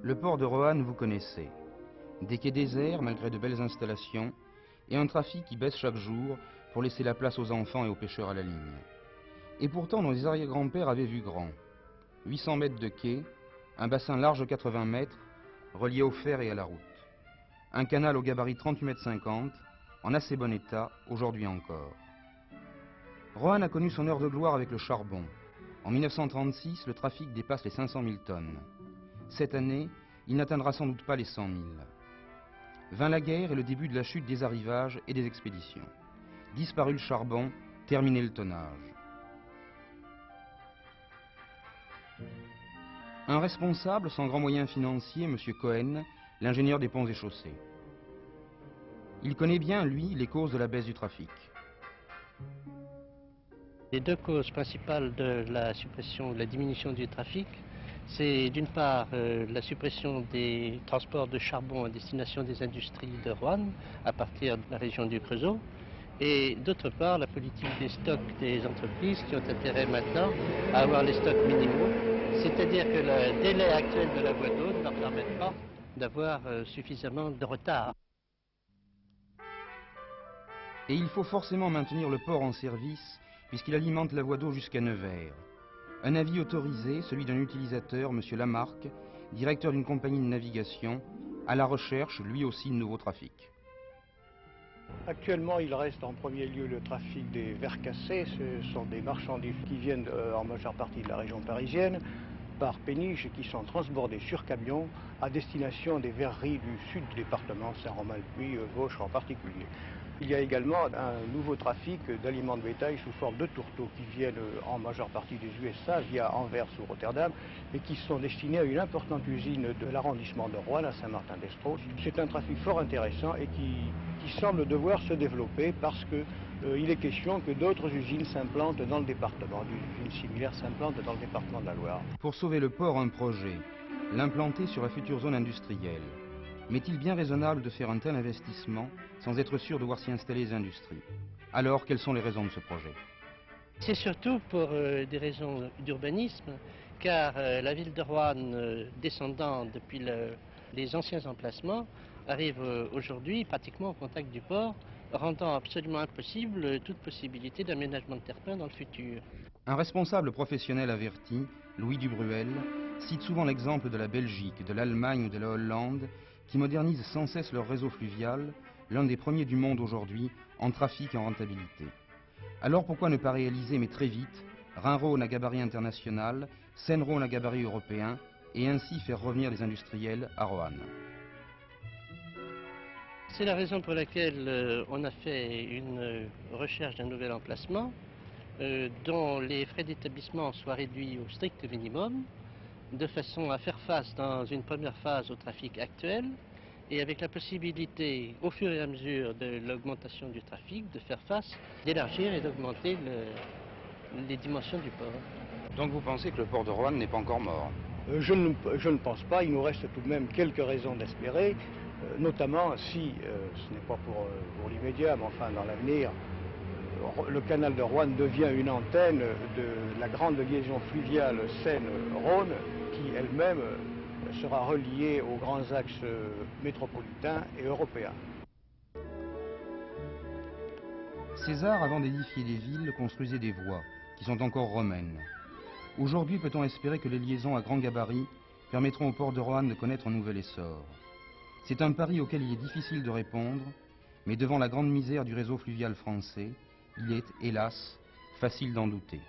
Le port de Roanne, vous connaissez. Des quais déserts, malgré de belles installations, et un trafic qui baisse chaque jour pour laisser la place aux enfants et aux pêcheurs à la ligne. Et pourtant, nos arrière-grands-pères avaient vu grand. 800 mètres de quai, un bassin large de 80 mètres, relié au fer et à la route. Un canal au gabarit 38,50 m, en assez bon état, aujourd'hui encore. Roanne a connu son heure de gloire avec le charbon. En 1936, le trafic dépasse les 500 000 tonnes. Cette année, il n'atteindra sans doute pas les 100 000. Vint la guerre et le début de la chute des arrivages et des expéditions. Disparu le charbon, terminé le tonnage. Un responsable sans grands moyens financiers, M. Cohen, l'ingénieur des ponts et chaussées. Il connaît bien, lui, les causes de la baisse du trafic. Les deux causes principales de la suppression, de la diminution du trafic, c'est d'une part la suppression des transports de charbon à destination des industries de Roanne à partir de la région du Creusot, et d'autre part la politique des stocks des entreprises qui ont intérêt maintenant à avoir les stocks minimaux, c'est-à-dire que le délai actuel de la voie d'eau ne leur permet pas d'avoir suffisamment de retard. Et il faut forcément maintenir le port en service puisqu'il alimente la voie d'eau jusqu'à Nevers. Un avis autorisé, celui d'un utilisateur, M. Lamarck, directeur d'une compagnie de navigation, à la recherche, lui aussi, de nouveaux trafics. Actuellement, il reste en premier lieu le trafic des vercassés. Ce sont des marchandises qui viennent en majeure partie de la région parisienne par péniche et qui sont transbordées sur camion à destination des verreries du sud du département, Saint-Romain-le-Puy, Vauche en particulier. Il y a également un nouveau trafic d'aliments de bétail sous forme de tourteaux qui viennent en majeure partie des USA via Anvers ou Rotterdam et qui sont destinés à une importante usine de l'arrondissement de Roanne à Saint-Martin-d'Estros. C'est un trafic fort intéressant et qui semble devoir se développer parce qu'il est question que d'autres usines s'implantent dans le département, des usines similaires s'implantent dans le département de la Loire. Pour sauver le port, un projet, l'implanter sur la future zone industrielle. Mais est-il bien raisonnable de faire un tel investissement sans être sûr de voir s'y installer les industries? Alors, quelles sont les raisons de ce projet? C'est surtout pour des raisons d'urbanisme, car la ville de Roanne, descendant depuis les anciens emplacements, arrive aujourd'hui pratiquement au contact du port, rendant absolument impossible toute possibilité d'aménagement de terre-plein dans le futur. Un responsable professionnel averti, Louis Dubruel, cite souvent l'exemple de la Belgique, de l'Allemagne ou de la Hollande, qui modernisent sans cesse leur réseau fluvial, l'un des premiers du monde aujourd'hui en trafic et en rentabilité. Alors pourquoi ne pas réaliser, mais très vite, Rhin-Rhône à gabarit international, Seine-Rhône à gabarit européen, et ainsi faire revenir les industriels à Roanne? C'est la raison pour laquelle on a fait une recherche d'un nouvel emplacement dont les frais d'établissement soient réduits au strict minimum, de façon à faire face dans une première phase au trafic actuel et avec la possibilité, au fur et à mesure de l'augmentation du trafic, de faire face, d'élargir et d'augmenter les dimensions du port. Donc vous pensez que le port de Roanne n'est pas encore mort? Je ne pense pas, il nous reste tout de même quelques raisons d'espérer, notamment si, ce n'est pas pour l'immédiat, mais enfin dans l'avenir, le canal de Roanne devient une antenne de la grande liaison fluviale Seine-Rhône qui elle-même sera reliée aux grands axes métropolitains et européens. César, avant d'édifier des villes, construisait des voies, qui sont encore romaines. Aujourd'hui, peut-on espérer que les liaisons à grand gabarit permettront au port de Roanne de connaître un nouvel essor? C'est un pari auquel il est difficile de répondre, mais devant la grande misère du réseau fluvial français, il est, hélas, facile d'en douter.